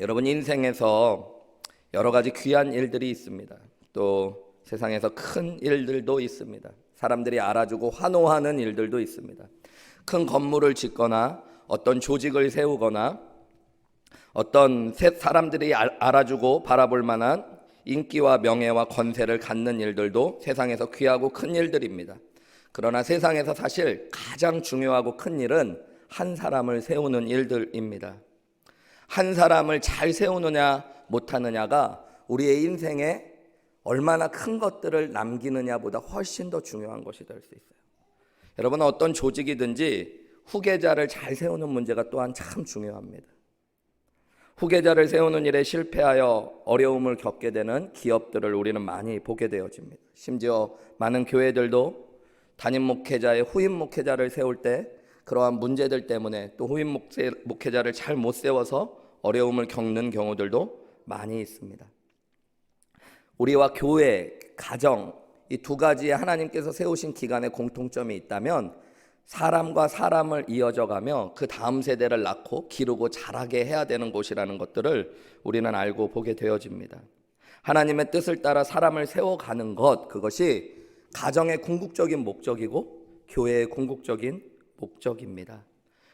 여러분 인생에서 여러 가지 귀한 일들이 있습니다. 또 세상에서 큰 일들도 있습니다. 사람들이 알아주고 환호하는 일들도 있습니다. 큰 건물을 짓거나 어떤 조직을 세우거나 어떤 사람들이 알아주고 바라볼 만한 인기와 명예와 권세를 갖는 일들도 세상에서 귀하고 큰 일들입니다. 그러나 세상에서 사실 가장 중요하고 큰 일은 한 사람을 세우는 일들입니다. 한 사람을 잘 세우느냐 못하느냐가 우리의 인생에 얼마나 큰 것들을 남기느냐보다 훨씬 더 중요한 것이 될 수 있어요. 여러분, 어떤 조직이든지 후계자를 잘 세우는 문제가 또한 참 중요합니다. 후계자를 세우는 일에 실패하여 어려움을 겪게 되는 기업들을 우리는 많이 보게 되어집니다. 심지어 많은 교회들도 담임 목회자의 후임 목회자를 세울 때 그러한 문제들 때문에 또 후임 목회자를 잘 못 세워서 어려움을 겪는 경우들도 많이 있습니다. 우리와 교회, 가정, 이 두 가지의 하나님께서 세우신 기간에 공통점이 있다면 사람과 사람을 이어져가며 그 다음 세대를 낳고 기르고 자라게 해야 되는 곳이라는 것들을 우리는 알고 보게 되어집니다. 하나님의 뜻을 따라 사람을 세워가는 것, 그것이 가정의 궁극적인 목적이고 교회의 궁극적인 목적입니다.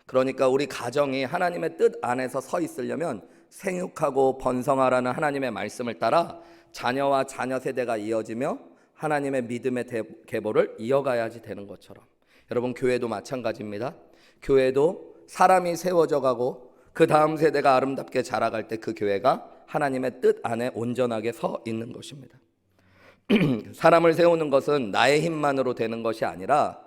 그러니까 우리 가정이 하나님의 뜻 안에서 서 있으려면 생육하고 번성하라는 하나님의 말씀을 따라 자녀와 자녀 세대가 이어지며 하나님의 믿음의 계보를 이어가야지 되는 것처럼 여러분, 교회도 마찬가지입니다. 교회도 사람이 세워져 가고 그 다음 세대가 아름답게 자라갈 때 그 교회가 하나님의 뜻 안에 온전하게 서 있는 것입니다. 사람을 세우는 것은 나의 힘만으로 되는 것이 아니라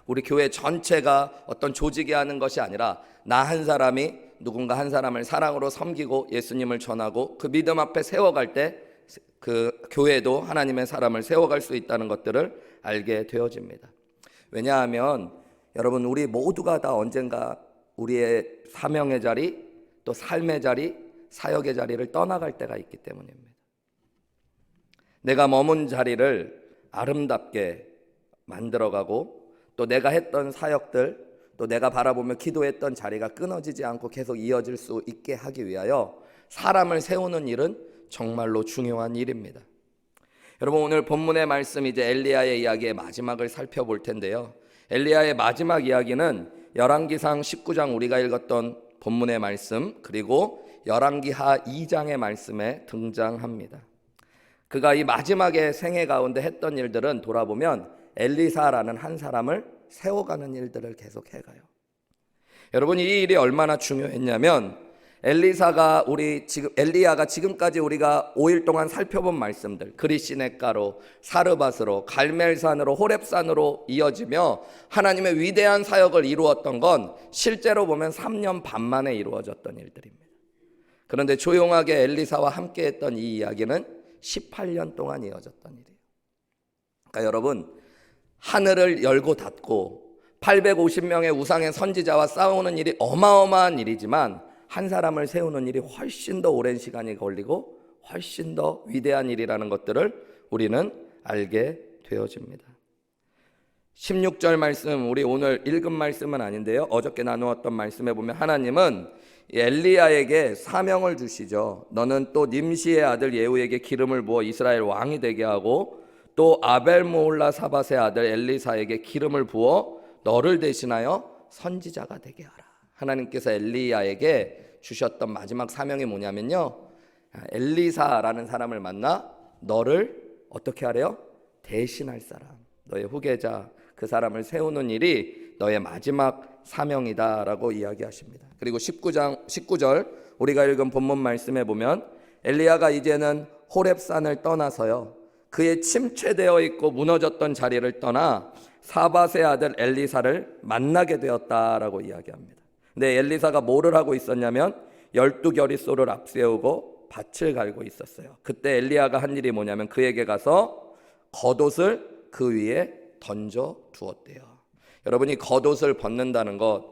우리 교회 전체가 어떤 조직이 하는 것이 아니라 나 한 사람이 누군가 한 사람을 사랑으로 섬기고 예수님을 전하고 그 믿음 앞에 세워갈 때 그 교회도 하나님의 사람을 세워갈 수 있다는 것들을 알게 되어집니다. 왜냐하면 여러분, 우리 모두가 다 언젠가 우리의 사명의 자리, 또 삶의 자리, 사역의 자리를 떠나갈 때가 있기 때문입니다. 내가 머문 자리를 아름답게 만들어가고 또 내가 했던 사역들, 또 내가 바라보며 기도했던 자리가 끊어지지 않고 계속 이어질 수 있게 하기 위하여 사람을 세우는 일은 정말로 중요한 일입니다. 여러분, 오늘 본문의 말씀, 이제 엘리야의 이야기의 마지막을 살펴볼 텐데요. 엘리야의 마지막 이야기는 열왕기상 19장 우리가 읽었던 본문의 말씀, 그리고 열왕기하 2장의 말씀에 등장합니다. 그가 이 마지막에 생애 가운데 했던 일들은 돌아보면 엘리사라는 한 사람을 세워가는 일들을 계속 해가요. 여러분, 이 일이 얼마나 중요했냐면 엘리야가 지금까지 우리가 5일 동안 살펴본 말씀들, 그리시네가로, 사르밧으로, 갈멜산으로, 호렙산으로 이어지며 하나님의 위대한 사역을 이루었던 건 실제로 보면 3년 반 만에 이루어졌던 일들입니다. 그런데 조용하게 엘리사와 함께 했던 이 이야기는 18년 동안 이어졌던 일이에요. 그러니까 여러분, 하늘을 열고 닫고 850명의 우상의 선지자와 싸우는 일이 어마어마한 일이지만 한 사람을 세우는 일이 훨씬 더 오랜 시간이 걸리고 훨씬 더 위대한 일이라는 것들을 우리는 알게 되어집니다. 16절 말씀, 우리 오늘 읽은 말씀은 아닌데요, 어저께 나누었던 말씀에 보면 하나님은 엘리야에게 사명을 주시죠. 너는 또 님시의 아들 예후에게 기름을 부어 이스라엘 왕이 되게 하고 또 아벨모홀라 사밧의 아들 엘리사에게 기름을 부어 너를 대신하여 선지자가 되게 하라. 하나님께서 엘리야에게 주셨던 마지막 사명이 뭐냐면요, 엘리사라는 사람을 만나 너를 어떻게 하래요? 대신할 사람, 너의 후계자, 그 사람을 세우는 일이 너의 마지막 사명이다라고 이야기하십니다. 그리고 19절 우리가 읽은 본문 말씀에 보면 엘리야가 이제는 호렙산을 떠나서요, 그의 침체되어 있고 무너졌던 자리를 떠나 사밧의 아들 엘리사를 만나게 되었다라고 이야기합니다. 근데 엘리사가 뭐를 하고 있었냐면 12겨릿소를 앞세우고 밭을 갈고 있었어요. 그때 엘리야가 한 일이 뭐냐면 그에게 가서 겉옷을 그 위에 던져 두었대요. 여러분이 겉옷을 벗는다는 것,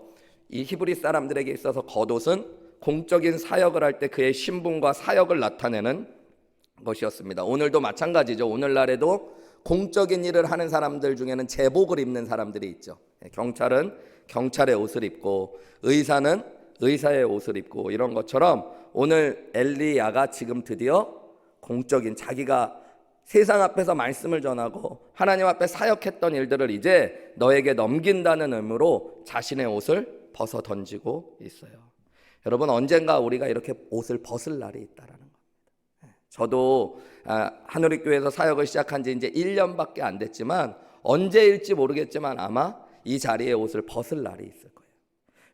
이 히브리 사람들에게 있어서 겉옷은 공적인 사역을 할 때 그의 신분과 사역을 나타내는 것이었습니다. 오늘도 마찬가지죠. 오늘날에도 공적인 일을 하는 사람들 중에는 제복을 입는 사람들이 있죠. 경찰은 경찰의 옷을 입고 의사는 의사의 옷을 입고 이런 것처럼 오늘 엘리야가 지금 드디어 공적인 자기가 세상 앞에서 말씀을 전하고 하나님 앞에 사역했던 일들을 이제 너에게 넘긴다는 의무로 자신의 옷을 벗어 던지고 있어요. 여러분, 언젠가 우리가 이렇게 옷을 벗을 날이 있다라는 겁니다. 저도 한우리교회에서 사역을 시작한 지 이제 1년밖에 안 됐지만 언제일지 모르겠지만 아마 이 자리에 옷을 벗을 날이 있을 거예요.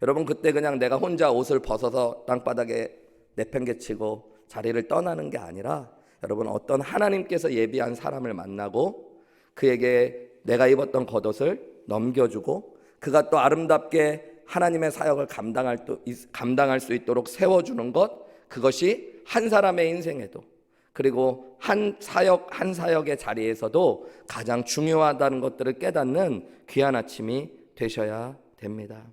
여러분, 그때 그냥 내가 혼자 옷을 벗어서 땅바닥에 내팽개치고 자리를 떠나는 게 아니라 여러분, 어떤 하나님께서 예비한 사람을 만나고 그에게 내가 입었던 겉옷을 넘겨주고 그가 또 아름답게 하나님의 사역을 감당할 수 있도록 세워주는 것, 그것이 한 사람의 인생에도 그리고 한 사역의 자리에서도 가장 중요하다는 것들을 깨닫는 귀한 아침이 되셔야 됩니다.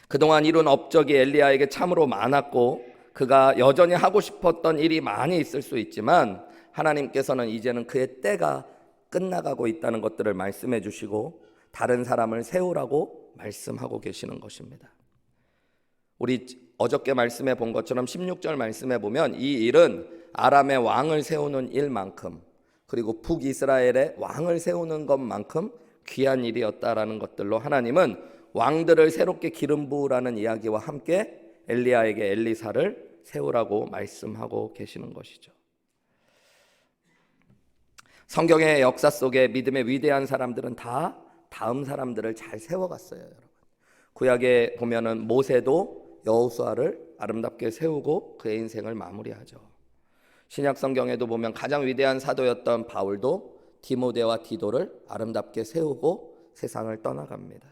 그동안 이룬 업적이 엘리야에게 참으로 많았고 그가 여전히 하고 싶었던 일이 많이 있을 수 있지만 하나님께서는 이제는 그의 때가 끝나가고 있다는 것들을 말씀해 주시고 다른 사람을 세우라고 말씀하고 계시는 것입니다. 우리 어저께 말씀해 본 것처럼 16절 말씀해 보면 이 일은 아람의 왕을 세우는 일만큼 그리고 북이스라엘의 왕을 세우는 것만큼 귀한 일이었다라는 것들로 하나님은 왕들을 새롭게 기름 부으라는 이야기와 함께 엘리야에게 엘리사를 세우라고 말씀하고 계시는 것이죠. 성경의 역사 속에 믿음의 위대한 사람들은 다 다음 사람들을 잘 세워갔어요. 여러분, 구약에 보면은 모세도 여호수아를 아름답게 세우고 그의 인생을 마무리하죠. 신약 성경에도 보면 가장 위대한 사도였던 바울도 디모데와 디도를 아름답게 세우고 세상을 떠나갑니다.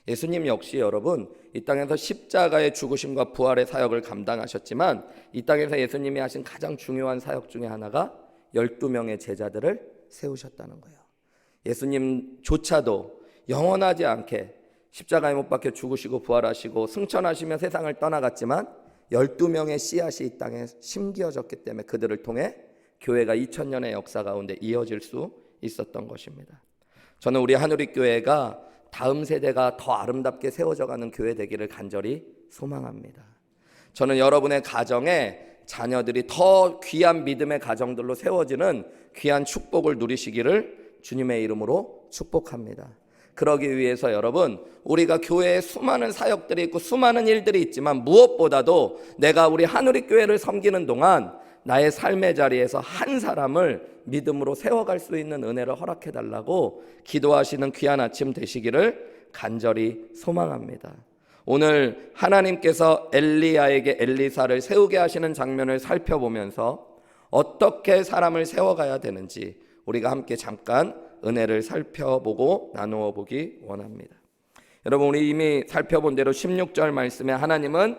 예수님 역시 여러분 이 땅에서 십자가의 죽으심과 부활의 사역을 감당하셨지만 이 땅에서 예수님이 하신 가장 중요한 사역 중에 하나가 12명의 제자들을 세우셨다는 거예요. 예수님조차도 영원하지 않게 십자가에 못 박혀 죽으시고 부활하시고 승천하시며 세상을 떠나갔지만 12명의 씨앗이 이 땅에 심겨졌기 때문에 그들을 통해 교회가 2000년의 역사 가운데 이어질 수 있었던 것입니다. 저는 우리 한우리교회가 다음 세대가 더 아름답게 세워져가는 교회 되기를 간절히 소망합니다. 저는 여러분의 가정에 자녀들이 더 귀한 믿음의 가정들로 세워지는 귀한 축복을 누리시기를 주님의 이름으로 축복합니다. 그러기 위해서 여러분, 우리가 교회에 수많은 사역들이 있고 수많은 일들이 있지만 무엇보다도 내가 우리 한우리교회를 섬기는 동안 나의 삶의 자리에서 한 사람을 믿음으로 세워갈 수 있는 은혜를 허락해달라고 기도하시는 귀한 아침 되시기를 간절히 소망합니다. 오늘 하나님께서 엘리야에게 엘리사를 세우게 하시는 장면을 살펴보면서 어떻게 사람을 세워가야 되는지 우리가 함께 잠깐 은혜를 살펴보고 나누어 보기 원합니다. 여러분, 우리 이미 살펴본 대로 16절 말씀에 하나님은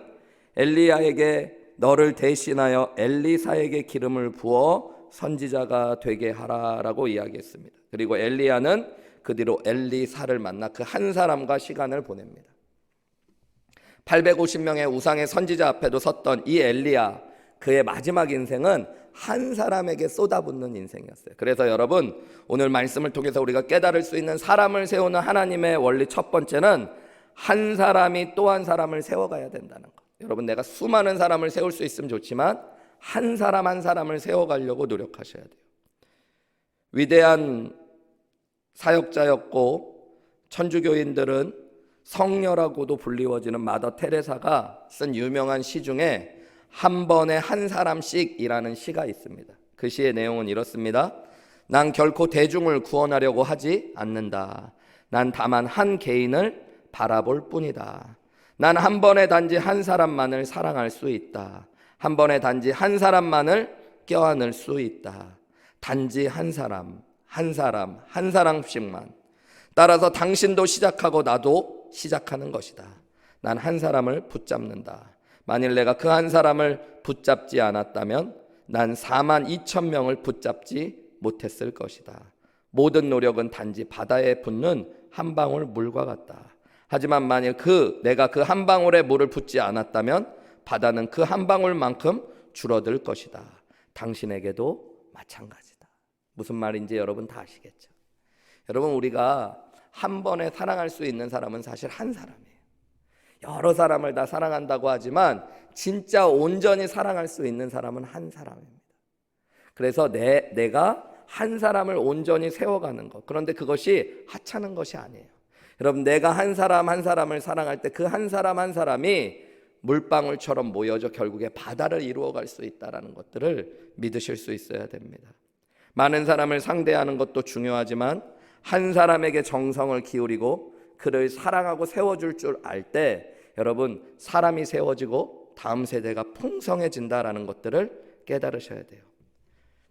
엘리야에게 너를 대신하여 엘리사에게 기름을 부어 선지자가 되게 하라라고 이야기했습니다. 그리고 엘리야는 그 뒤로 엘리사를 만나 그 한 사람과 시간을 보냅니다. 850명의 우상의 선지자 앞에도 섰던 이 엘리야, 그의 마지막 인생은 한 사람에게 쏟아붓는 인생이었어요. 그래서 여러분, 오늘 말씀을 통해서 우리가 깨달을 수 있는 사람을 세우는 하나님의 원리 첫 번째는 한 사람이 또 한 사람을 세워가야 된다는 것. 여러분, 내가 수많은 사람을 세울 수 있으면 좋지만 한 사람 한 사람을 세워가려고 노력하셔야 돼요. 위대한 사역자였고 천주교인들은 성녀라고도 불리워지는 마더 테레사가 쓴 유명한 시 중에 한 번에 한 사람씩이라는 시가 있습니다. 그 시의 내용은 이렇습니다. 난 결코 대중을 구원하려고 하지 않는다. 난 다만 한 개인을 바라볼 뿐이다. 난 한 번에 단지 한 사람만을 사랑할 수 있다. 한 번에 단지 한 사람만을 껴안을 수 있다. 단지 한 사람, 한 사람씩만. 따라서 당신도 시작하고 나도 시작하는 것이다. 난 한 사람을 붙잡는다. 만일 내가 그 한 사람을 붙잡지 않았다면 난 42,000명을 붙잡지 못했을 것이다. 모든 노력은 단지 바다에 붓는 한 방울 물과 같다. 하지만 만일 내가 그 한 방울의 물을 붓지 않았다면 바다는 그 한 방울만큼 줄어들 것이다. 당신에게도 마찬가지다. 무슨 말인지 여러분 다 아시겠죠? 여러분, 우리가 한 번에 사랑할 수 있는 사람은 사실 한 사람이에요. 여러 사람을 다 사랑한다고 하지만 진짜 온전히 사랑할 수 있는 사람은 한 사람입니다. 그래서 내가 한 사람을 온전히 세워가는 것, 그런데 그것이 하찮은 것이 아니에요. 여러분, 내가 한 사람 한 사람을 사랑할 때 그 한 사람 한 사람이 물방울처럼 모여져 결국에 바다를 이루어갈 수 있다는 것들을 믿으실 수 있어야 됩니다. 많은 사람을 상대하는 것도 중요하지만 한 사람에게 정성을 기울이고 그를 사랑하고 세워줄 줄 알 때 여러분, 사람이 세워지고 다음 세대가 풍성해진다라는 것들을 깨달으셔야 돼요.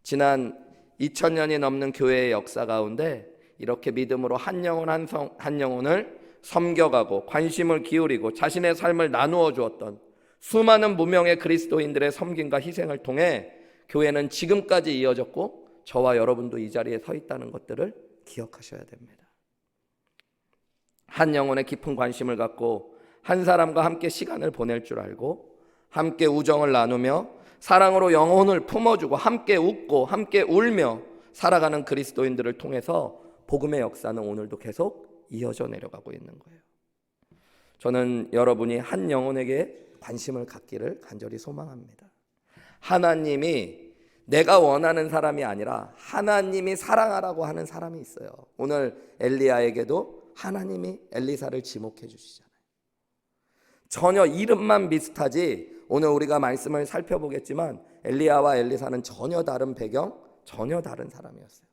지난 2000년이 넘는 교회의 역사 가운데 이렇게 믿음으로 한 영혼 한 영혼을 섬겨가고 관심을 기울이고 자신의 삶을 나누어 주었던 수많은 무명의 그리스도인들의 섬김과 희생을 통해 교회는 지금까지 이어졌고 저와 여러분도 이 자리에 서 있다는 것들을 기억하셔야 됩니다. 한 영혼에 깊은 관심을 갖고 한 사람과 함께 시간을 보낼 줄 알고 함께 우정을 나누며 사랑으로 영혼을 품어주고 함께 웃고 함께 울며 살아가는 그리스도인들을 통해서 복음의 역사는 오늘도 계속 이어져 내려가고 있는 거예요. 저는 여러분이 한 영혼에게 관심을 갖기를 간절히 소망합니다. 하나님이 내가 원하는 사람이 아니라 하나님이 사랑하라고 하는 사람이 있어요. 오늘 엘리야에게도 하나님이 엘리사를 지목해 주시잖아요. 전혀 이름만 비슷하지 오늘 우리가 말씀을 살펴보겠지만 엘리야와 엘리사는 전혀 다른 배경, 전혀 다른 사람이었어요.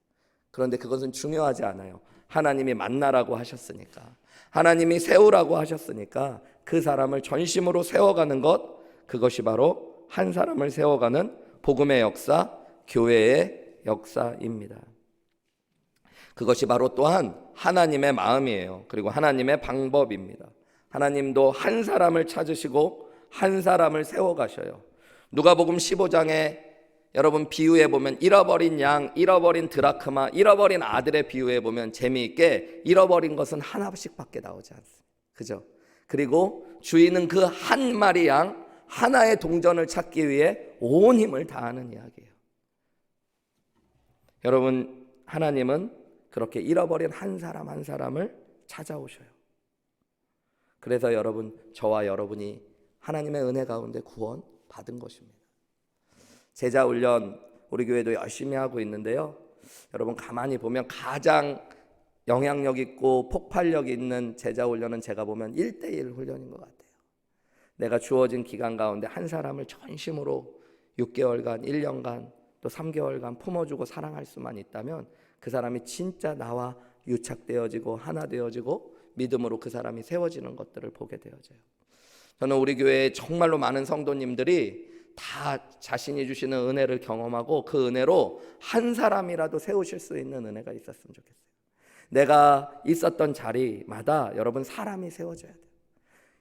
그런데 그것은 중요하지 않아요. 하나님이 만나라고 하셨으니까, 하나님이 세우라고 하셨으니까 그 사람을 전심으로 세워가는 것, 그것이 바로 한 사람을 세워가는 복음의 역사, 교회의 역사입니다. 그것이 바로 또한 하나님의 마음이에요. 그리고 하나님의 방법입니다. 하나님도 한 사람을 찾으시고 한 사람을 세워가셔요. 누가복음 15장에 여러분 비유해 보면 잃어버린 양, 잃어버린 드라크마, 잃어버린 아들의 비유해 보면 재미있게 잃어버린 것은 하나씩밖에 나오지 않습니다. 그죠? 그리고 주인은 그 한 마리 양 하나의 동전을 찾기 위해 온 힘을 다하는 이야기예요. 여러분, 하나님은 그렇게 잃어버린 한 사람 한 사람을 찾아오셔요. 그래서 여러분, 저와 여러분이 하나님의 은혜 가운데 구원 받은 것입니다. 제자 훈련 우리 교회도 열심히 하고 있는데요. 여러분, 가만히 보면 가장 영향력 있고 폭발력 있는 제자 훈련은 제가 보면 1:1 훈련인 것 같아요. 내가 주어진 기간 가운데 한 사람을 전심으로 6개월간, 1년간, 또 3개월간 품어주고 사랑할 수만 있다면 그 사람이 진짜 나와 유착되어지고 하나 되어지고 믿음으로 그 사람이 세워지는 것들을 보게 되어져요. 저는 우리 교회에 정말로 많은 성도님들이 다 자신이 주시는 은혜를 경험하고 그 은혜로 한 사람이라도 세우실 수 있는 은혜가 있었으면 좋겠어요. 내가 있었던 자리마다 여러분 사람이 세워져야 돼요.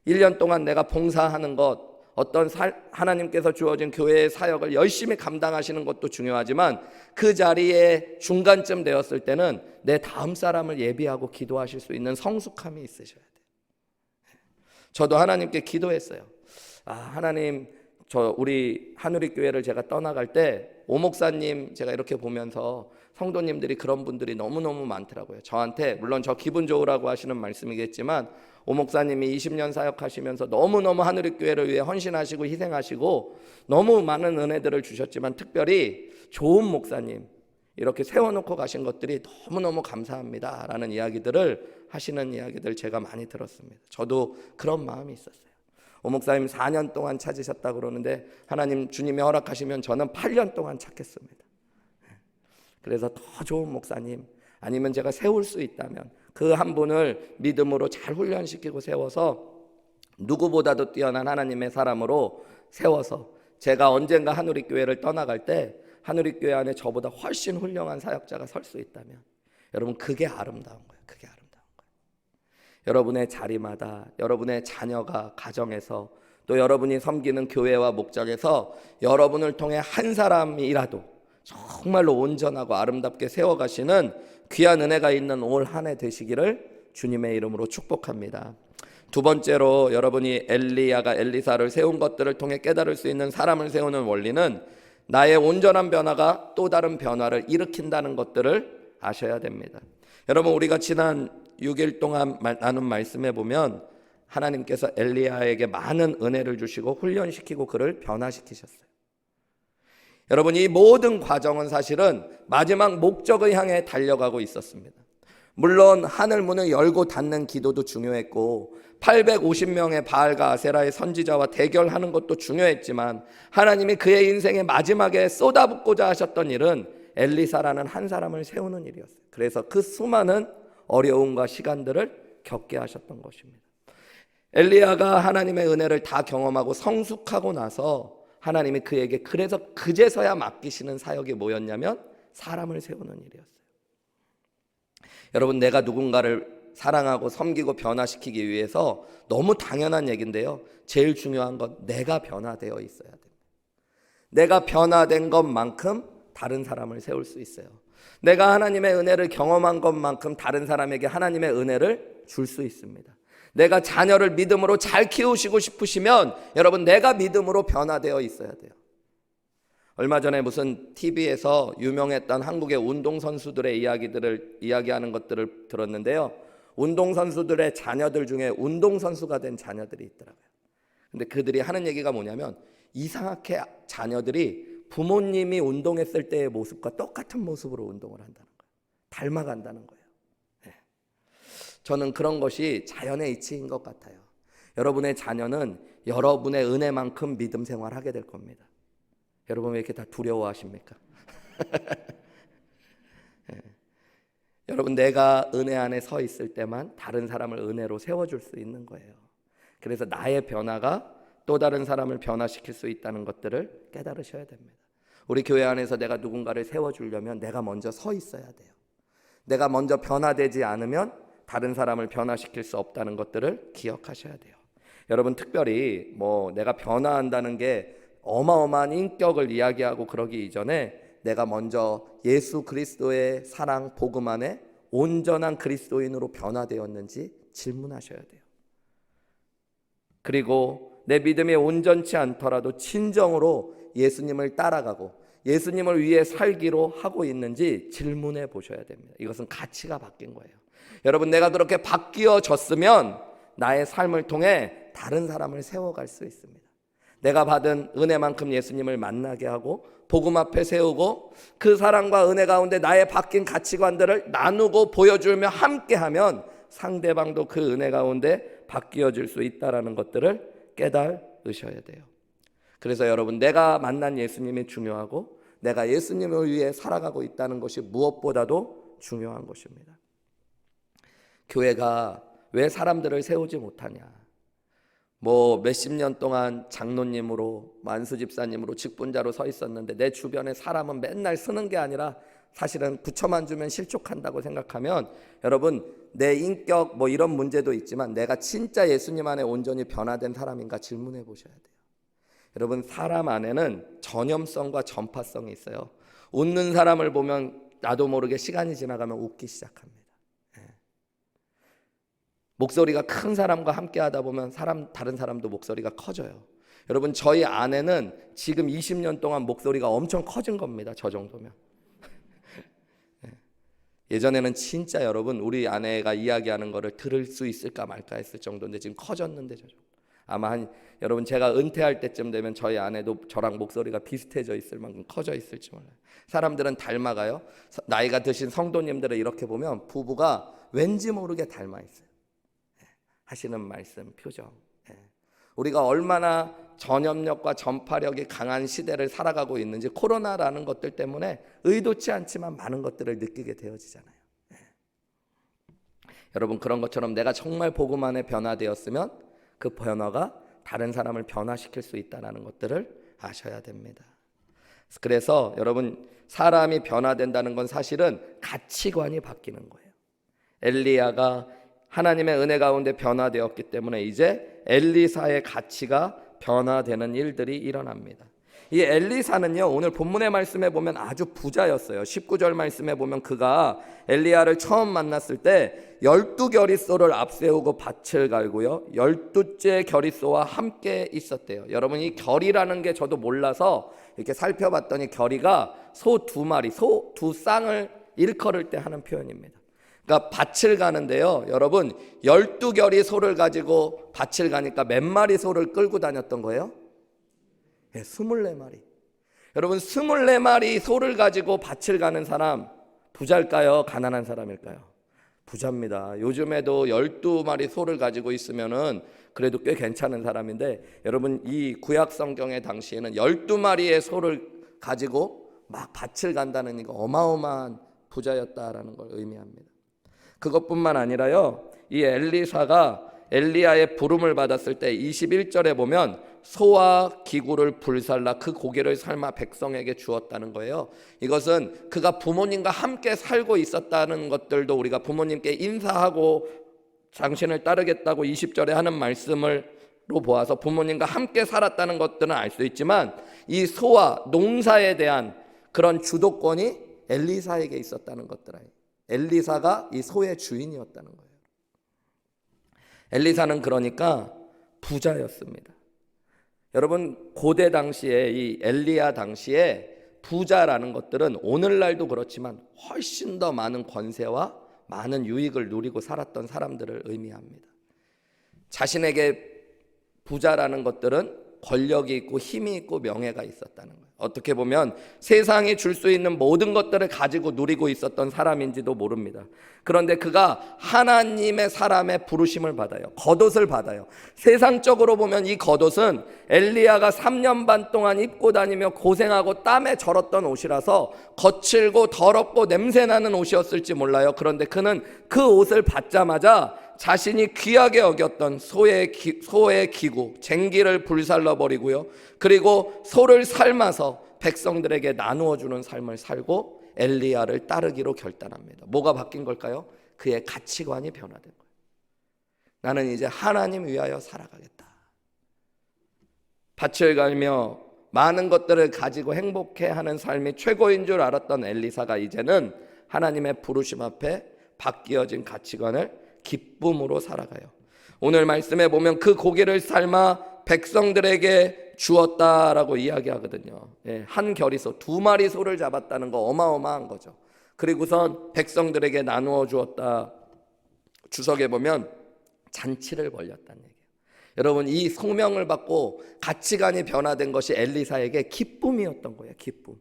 1년 동안 내가 봉사하는 것, 어떤 하나님께서 주어진 교회의 사역을 열심히 감당하시는 것도 중요하지만 그 자리에 중간쯤 되었을 때는 내 다음 사람을 예비하고 기도하실 수 있는 성숙함이 있으셔야 돼요. 저도 하나님께 기도했어요. 하나님, 우리 한우리교회를 제가 떠나갈 때 오 목사님 제가 이렇게 보면서 성도님들이 그런 분들이 너무너무 많더라고요. 저한테 물론 저 기분 좋으라고 하시는 말씀이겠지만 오 목사님이 20년 사역하시면서 너무너무 한우리교회를 위해 헌신하시고 희생하시고 너무 많은 은혜들을 주셨지만 특별히 좋은 목사님 이렇게 세워놓고 가신 것들이 너무너무 감사합니다 라는 이야기들을 하시는 이야기들 제가 많이 들었습니다. 저도 그런 마음이 있었어요. 오 목사님 4년 동안 찾으셨다고 그러는데 하나님 주님이 허락하시면 저는 8년 동안 찾겠습니다. 그래서 더 좋은 목사님 아니면 제가 세울 수 있다면 그 한 분을 믿음으로 잘 훈련시키고 세워서 누구보다도 뛰어난 하나님의 사람으로 세워서 제가 언젠가 한우리교회를 떠나갈 때 한우리교회 안에 저보다 훨씬 훌륭한 사역자가 설 수 있다면 여러분 그게 아름다운 거예요. 그게 아름다운 거예요. 여러분의 자리마다 여러분의 자녀가 가정에서 또 여러분이 섬기는 교회와 목장에서 여러분을 통해 한 사람이라도 정말로 온전하고 아름답게 세워가시는 귀한 은혜가 있는 올 한 해 되시기를 주님의 이름으로 축복합니다. 두 번째로 여러분이 엘리야가 엘리사를 세운 것들을 통해 깨달을 수 있는 사람을 세우는 원리는 나의 온전한 변화가 또 다른 변화를 일으킨다는 것들을 아셔야 됩니다. 여러분, 우리가 지난 6일 동안 나눈 말씀에 보면 하나님께서 엘리야에게 많은 은혜를 주시고 훈련시키고 그를 변화시키셨어요. 여러분, 이 모든 과정은 사실은 마지막 목적을 향해 달려가고 있었습니다. 물론 하늘 문을 열고 닫는 기도도 중요했고 850명의 바알과 아세라의 선지자와 대결하는 것도 중요했지만 하나님이 그의 인생의 마지막에 쏟아붓고자 하셨던 일은 엘리사라는 한 사람을 세우는 일이었어요. 그래서 그 수많은 어려움과 시간들을 겪게 하셨던 것입니다. 엘리야가 하나님의 은혜를 다 경험하고 성숙하고 나서 하나님이 그에게 그래서 그제서야 맡기시는 사역이 뭐였냐면 사람을 세우는 일이었어요. 여러분, 내가 누군가를 사랑하고 섬기고 변화시키기 위해서 너무 당연한 얘기인데요, 제일 중요한 건 내가 변화되어 있어야 됩니다. 내가 변화된 것만큼 다른 사람을 세울 수 있어요. 내가 하나님의 은혜를 경험한 것만큼 다른 사람에게 하나님의 은혜를 줄 수 있습니다. 내가 자녀를 믿음으로 잘 키우시고 싶으시면 여러분, 내가 믿음으로 변화되어 있어야 돼요. 얼마 전에 무슨 TV에서 유명했던 한국의 운동선수들의 이야기하는 것들을 들었는데요, 운동선수들의 자녀들 중에 운동선수가 된 자녀들이 있더라고요. 근데 그들이 하는 얘기가 뭐냐면 이상하게 자녀들이 부모님이 운동했을 때의 모습과 똑같은 모습으로 운동을 한다는 거예요. 닮아간다는 거예요. 네. 저는 그런 것이 자연의 이치인 것 같아요. 여러분의 자녀는 여러분의 은혜만큼 믿음 생활하게 될 겁니다. 여러분 왜 이렇게 다 두려워하십니까? 네. 여러분, 내가 은혜 안에 서 있을 때만 다른 사람을 은혜로 세워줄 수 있는 거예요. 그래서 나의 변화가 또 다른 사람을 변화시킬 수 있다는 것들을 깨달으셔야 됩니다. 우리 교회 안에서 내가 누군가를 세워주려면 내가 먼저 서 있어야 돼요. 내가 먼저 변화되지 않으면 다른 사람을 변화시킬 수 없다는 것들을 기억하셔야 돼요. 여러분, 특별히 내가 변화한다는 게 어마어마한 인격을 이야기하고 그러기 이전에 내가 먼저 예수 그리스도의 사랑 복음 안에 온전한 그리스도인으로 변화되었는지 질문하셔야 돼요. 그리고 내 믿음이 온전치 않더라도 진정으로 예수님을 따라가고 예수님을 위해 살기로 하고 있는지 질문해 보셔야 됩니다. 이것은 가치가 바뀐 거예요. 여러분, 내가 그렇게 바뀌어졌으면 나의 삶을 통해 다른 사람을 세워갈 수 있습니다. 내가 받은 은혜만큼 예수님을 만나게 하고 복음 앞에 세우고 그 사랑과 은혜 가운데 나의 바뀐 가치관들을 나누고 보여주며 함께하면 상대방도 그 은혜 가운데 바뀌어질 수 있다는 것들을 깨달으셔야 돼요. 그래서 여러분, 내가 만난 예수님이 중요하고 내가 예수님을 위해 살아가고 있다는 것이 무엇보다도 중요한 것입니다. 교회가 왜 사람들을 세우지 못하냐? 몇십 년 동안 장로님으로 만수 집사님으로 직분자로 서 있었는데 내 주변에 사람은 맨날 쓰는 게 아니라 사실은 부처만 주면 실족한다고 생각하면 여러분, 내 인격 이런 문제도 있지만 내가 진짜 예수님 안에 온전히 변화된 사람인가 질문해 보셔야 돼요. 여러분, 사람 안에는 전염성과 전파성이 있어요. 웃는 사람을 보면 나도 모르게 시간이 지나가면 웃기 시작합니다. 목소리가 큰 사람과 함께 하다 보면 다른 사람도 목소리가 커져요. 여러분, 저희 아내는 지금 20년 동안 목소리가 엄청 커진 겁니다. 저 정도면. 예전에는 진짜 여러분, 우리 아내가 이야기하는 거를 들을 수 있을까 말까 했을 정도인데 지금 커졌는데 저 정도. 아마 여러분, 제가 은퇴할 때쯤 되면 저희 아내도 저랑 목소리가 비슷해져 있을 만큼 커져 있을지 몰라요. 사람들은 닮아가요. 나이가 드신 성도님들을 이렇게 보면 부부가 왠지 모르게 닮아 있어요. 하시는 말씀, 표정. 우리가 얼마나 전염력과 전파력이 강한 시대를 살아가고 있는지 코로나라는 것들 때문에 의도치 않지만 많은 것들을 느끼게 되어지잖아요. 여러분, 그런 것처럼 내가 정말 복음 안에 변화되었으면 그 변화가 다른 사람을 변화시킬 수 있다는 것들을 아셔야 됩니다. 그래서 여러분, 사람이 변화된다는 건 사실은 가치관이 바뀌는 거예요. 엘리야가 하나님의 은혜 가운데 변화되었기 때문에 이제 엘리사의 가치가 변화되는 일들이 일어납니다. 이 엘리사는요, 오늘 본문의 말씀에 보면 아주 부자였어요. 19절 말씀에 보면 그가 엘리야를 처음 만났을 때 12겨리소를 앞세우고 밭을 갈고요 12째 겨리소와 함께 있었대요. 여러분, 이 겨리라는 게 저도 몰라서 이렇게 살펴봤더니 겨리가 소 2마리, 소 2쌍을 일컬을 때 하는 표현입니다. 그러니까 밭을 가는데요, 여러분 12결이 소를 가지고 밭을 가니까 몇 마리 소를 끌고 다녔던 거예요? 24마리. 여러분 24마리 소를 가지고 밭을 가는 사람 부자일까요? 가난한 사람일까요? 부자입니다. 요즘에도 12마리 소를 가지고 있으면은 그래도 꽤 괜찮은 사람인데, 여러분 이 구약 성경의 당시에는 12마리의 소를 가지고 막 밭을 간다는 이거 어마어마한 부자였다라는 걸 의미합니다. 그것뿐만 아니라요, 이 엘리사가 엘리야의 부름을 받았을 때 21절에 보면 소와 기구를 불살라 그 고기를 삶아 백성에게 주었다는 거예요. 이것은 그가 부모님과 함께 살고 있었다는 것들도, 우리가 부모님께 인사하고 당신을 따르겠다고 20절에 하는 말씀으로 보아서 부모님과 함께 살았다는 것들은 알 수 있지만, 이 소와 농사에 대한 그런 주도권이 엘리사에게 있었다는 것들, 엘리사가 이 소의 주인이었다는 거예요. 엘리사는 그러니까 부자였습니다. 여러분 고대 당시에, 이 엘리야 당시에 부자라는 것들은 오늘날도 그렇지만 훨씬 더 많은 권세와 많은 유익을 누리고 살았던 사람들을 의미합니다. 자신에게 부자라는 것들은 권력이 있고 힘이 있고 명예가 있었다는 거예요. 어떻게 보면 세상이 줄 수 있는 모든 것들을 가지고 누리고 있었던 사람인지도 모릅니다. 그런데 그가 하나님의 사람의 부르심을 받아요. 겉옷을 받아요. 세상적으로 보면 이 겉옷은 엘리야가 3년 반 동안 입고 다니며 고생하고 땀에 절었던 옷이라서 거칠고 더럽고 냄새나는 옷이었을지 몰라요. 그런데 그는 그 옷을 받자마자 자신이 귀하게 여겼던 소의 기구, 쟁기를 불살라 버리고요, 그리고 소를 삶아서 백성들에게 나누어 주는 삶을 살고 엘리야를 따르기로 결단합니다. 뭐가 바뀐 걸까요? 그의 가치관이 변화된 거예요. 나는 이제 하나님 위하여 살아가겠다. 밭을 갈며 많은 것들을 가지고 행복해하는 삶이 최고인 줄 알았던 엘리사가 이제는 하나님의 부르심 앞에 바뀌어진 가치관을 기쁨으로 살아가요. 오늘 말씀에 보면 그 고기를 삶아 백성들에게 주었다라고 이야기하거든요. 한 결이소, 2마리 소를 잡았다는 거 어마어마한 거죠. 그리고선 백성들에게 나누어 주었다. 주석에 보면 잔치를 벌였다는 얘기예요. 여러분 이 소명을 받고 가치관이 변화된 것이 엘리사에게 기쁨이었던 거예요. 기쁨.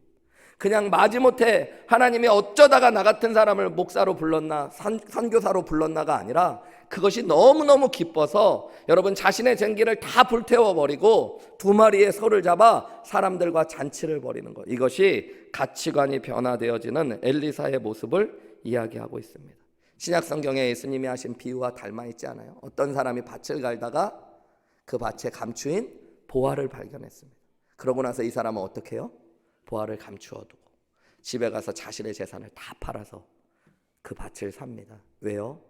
그냥 마지못해 하나님이 어쩌다가 나 같은 사람을 목사로 불렀나, 선교사로 불렀나가 아니라 그것이 너무너무 기뻐서 여러분 자신의 쟁기를 다 불태워버리고 2마리의 소를 잡아 사람들과 잔치를 벌이는 것, 이것이 가치관이 변화되어지는 엘리사의 모습을 이야기하고 있습니다. 신약 성경에 예수님이 하신 비유와 닮아 있지 않아요? 어떤 사람이 밭을 갈다가 그 밭에 감추인 보화를 발견했습니다. 그러고 나서 이 사람은 어떻게 해요? 보화를 감추어 두고 집에 가서 자신의 재산을 다 팔아서 그 밭을 삽니다. 왜요?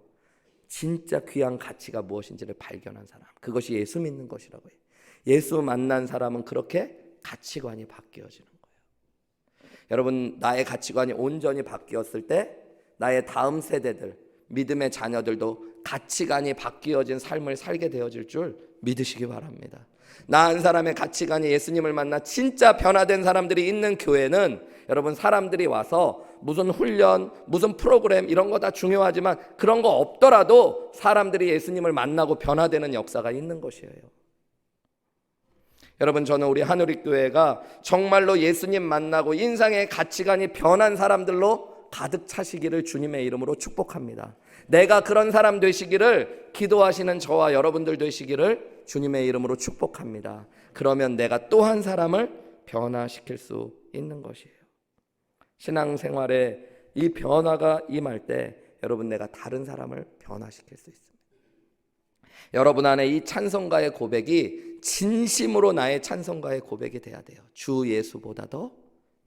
진짜 귀한 가치가 무엇인지를 발견한 사람, 그것이 예수 믿는 것이라고 해요. 예수 만난 사람은 그렇게 가치관이 바뀌어지는 거예요. 여러분 나의 가치관이 온전히 바뀌었을 때 나의 다음 세대들, 믿음의 자녀들도 가치관이 바뀌어진 삶을 살게 되어질 줄 믿으시기 바랍니다. 나 한 사람의 가치관이 예수님을 만나 진짜 변화된 사람들이 있는 교회는 여러분 사람들이 와서 무슨 훈련, 무슨 프로그램 이런 거 다 중요하지만 그런 거 없더라도 사람들이 예수님을 만나고 변화되는 역사가 있는 것이에요. 여러분 저는 우리 한우리교회가 정말로 예수님 만나고 인생의 가치관이 변한 사람들로 가득 차시기를 주님의 이름으로 축복합니다. 내가 그런 사람 되시기를 기도하시는 저와 여러분들 되시기를 주님의 이름으로 축복합니다. 그러면 내가 또 한 사람을 변화시킬 수 있는 것이에요. 신앙생활에 이 변화가 임할 때 여러분 내가 다른 사람을 변화시킬 수 있습니다. 여러분 안에 이 찬송가의 고백이 진심으로 나의 찬송가의 고백이 돼야 돼요. 주 예수보다 더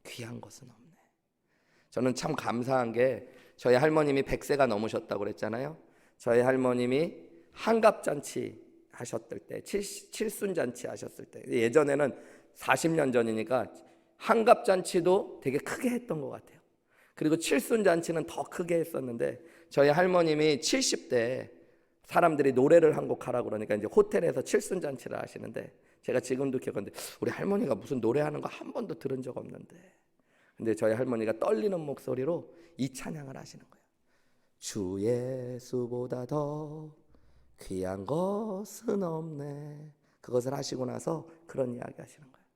귀한 것은 없네. 저는 참 감사한 게 저희 할머님이 100세가 넘으셨다고 그랬잖아요. 저희 할머님이 한갑잔치 하셨을 때, 칠순잔치 하셨을 때, 예전에는 40년 전이니까 한갑잔치도 되게 크게 했던 것 같아요. 그리고 칠순잔치는 더 크게 했었는데 저희 할머님이 70대 사람들이 노래를 한 곡 하라고 그러니까 이제 호텔에서 칠순잔치를 하시는데, 제가 지금도 기억하는데 우리 할머니가 무슨 노래하는 거 한 번도 들은 적 없는데, 근데 저희 할머니가 떨리는 목소리로 이 찬양을 하시는 거예요. 주 예수보다 더 귀한 것은 없네. 그것을 하시고 나서 그런 이야기 하시는 거예요.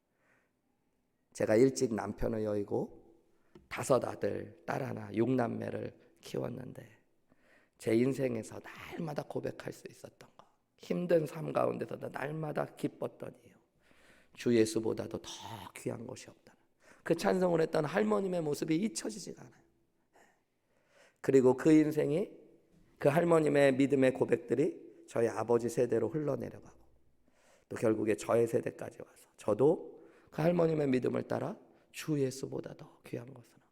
제가 일찍 남편을 여의고 5 아들, 딸 하나, 6남매를 키웠는데 제 인생에서 날마다 고백할 수 있었던 거, 힘든 삶 가운데서도 날마다 기뻤던 이유, 주 예수보다도 더 귀한 것이 없다. 그 찬송을 했던 할머님의 모습이 잊혀지지가 않아요. 그리고 그 인생이, 그 할머님의 믿음의 고백들이 저희 아버지 세대로 흘러내려가고 또 결국에 저의 세대까지 와서 저도 그 할머님의 믿음을 따라 주 예수보다 더 귀한 것은 없네.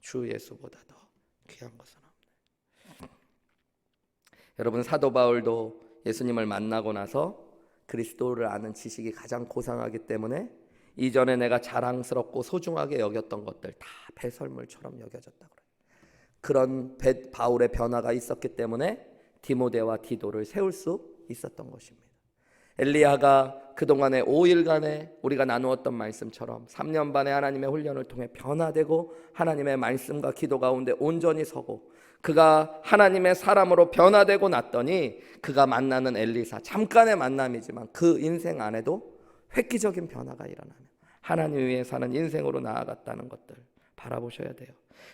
주 예수보다 더 귀한 것은 없네. 여러분, 사도 바울도 예수님을 만나고 나서 그리스도를 아는 지식이 가장 고상하기 때문에 이전에 내가 자랑스럽고 소중하게 여겼던 것들 다 배설물처럼 여겨졌다고 그래요. 그런 바울의 변화가 있었기 때문에 디모데와 디도를 세울 수 있었던 것입니다. 엘리야가 그동안의 5일간의 우리가 나누었던 말씀처럼 3년 반의 하나님의 훈련을 통해 변화되고 하나님의 말씀과 기도 가운데 온전히 서고 그가 하나님의 사람으로 변화되고 났더니 그가 만나는 엘리사, 잠깐의 만남이지만 그 인생 안에도 획기적인 변화가 일어나며 하나님 위해 사는 인생으로 나아갔다는 것들 바라보셔야 돼요.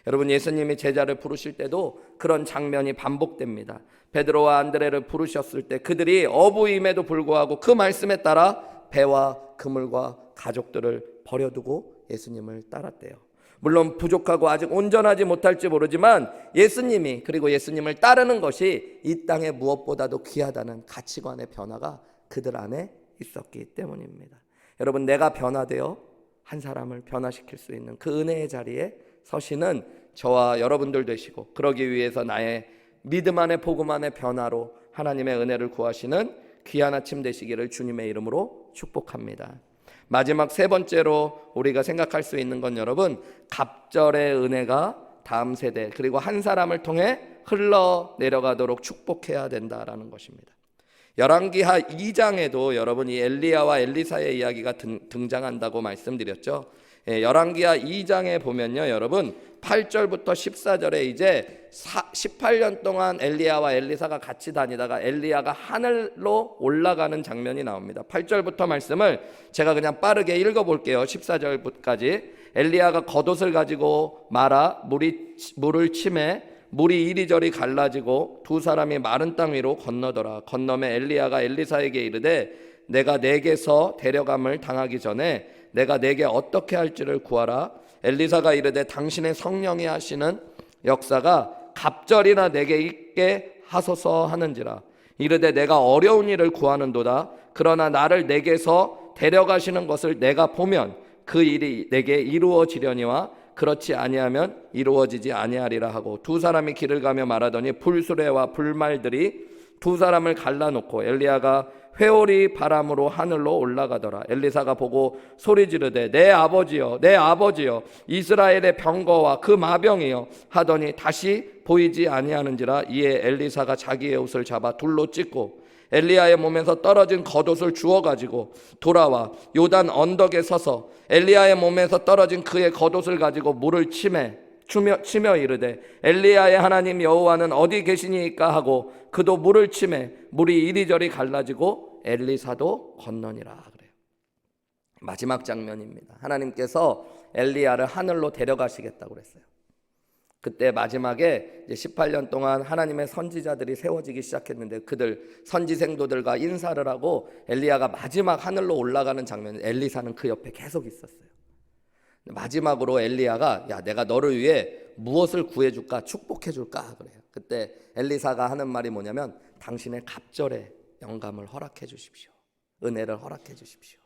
여러분, 예수님이 제자를 부르실 때도 그런 장면이 반복됩니다. 베드로와 안드레를 부르셨을 때 그들이 어부임에도 불구하고 그 말씀에 따라 배와 그물과 가족들을 버려두고 예수님을 따랐대요. 물론 부족하고 아직 온전하지 못할지 모르지만 예수님이, 그리고 예수님을 따르는 것이 이 땅에 무엇보다도 귀하다는 가치관의 변화가 그들 안에 있었기 때문입니다. 여러분, 내가 변화되어 한 사람을 변화시킬 수 있는 그 은혜의 자리에 서시는 저와 여러분들 되시고, 그러기 위해서 나의 믿음 안에 복음 안에 변화로 하나님의 은혜를 구하시는 귀한 아침 되시기를 주님의 이름으로 축복합니다. 마지막 3번째로 우리가 생각할 수 있는 건, 여러분, 갑절의 은혜가 다음 세대 그리고 한 사람을 통해 흘러내려가도록 축복해야 된다라는 것입니다. 열왕기하 2장에도 여러분 이 엘리야와 엘리사의 이야기가 등장한다고 말씀드렸죠. 열왕기하 2장에 보면요, 여러분 8절부터 14절에 이제 18년 동안 엘리야와 엘리사가 같이 다니다가 엘리야가 하늘로 올라가는 장면이 나옵니다. 8절부터 말씀을 제가 그냥 빠르게 읽어볼게요. 14절까지. 엘리야가 겉옷을 가지고 말아 물을 치매 물이 이리저리 갈라지고 두 사람이 마른 땅 위로 건너더라. 건너매 엘리야가 엘리사에게 이르되 내가 내게서 데려감을 당하기 전에 내가 내게 어떻게 할지를 구하라. 엘리사가 이르되 당신의 성령이 하시는 역사가 갑절이나 내게 있게 하소서 하는지라. 이르되 내가 어려운 일을 구하는도다. 그러나 나를 내게서 데려가시는 것을 내가 보면 그 일이 내게 이루어지려니와 그렇지 아니하면 이루어지지 아니하리라 하고 두 사람이 길을 가며 말하더니 불수레와 불말들이 두 사람을 갈라놓고 엘리야가 회오리 바람으로 하늘로 올라가더라. 엘리사가 보고 소리 지르되 내 아버지여 내 아버지여 이스라엘의 병거와 그 마병이여 하더니 다시 보이지 아니하는지라. 이에 엘리사가 자기의 옷을 잡아 둘로 찢고 엘리야의 몸에서 떨어진 겉옷을 주워 가지고 돌아와 요단 언덕에 서서 엘리야의 몸에서 떨어진 그의 겉옷을 가지고 물을 치며 이르되 엘리야의 하나님 여호와는 어디 계시니까 하고 그도 물을 치매 물이 이리저리 갈라지고 엘리사도 건너니라 그래요. 마지막 장면입니다. 하나님께서 엘리야를 하늘로 데려가시겠다고 그랬어요. 그때 마지막에 이제 18년 동안 하나님의 선지자들이 세워지기 시작했는데 그들 선지생도들과 인사를 하고 엘리야가 마지막 하늘로 올라가는 장면, 엘리사는 그 옆에 계속 있었어요. 마지막으로 엘리야가 야 내가 너를 위해 무엇을 구해줄까, 축복해줄까 그래요. 그때 엘리사가 하는 말이 뭐냐면 당신의 갑절의 영감을 허락해 주십시오. 은혜를 허락해 주십시오.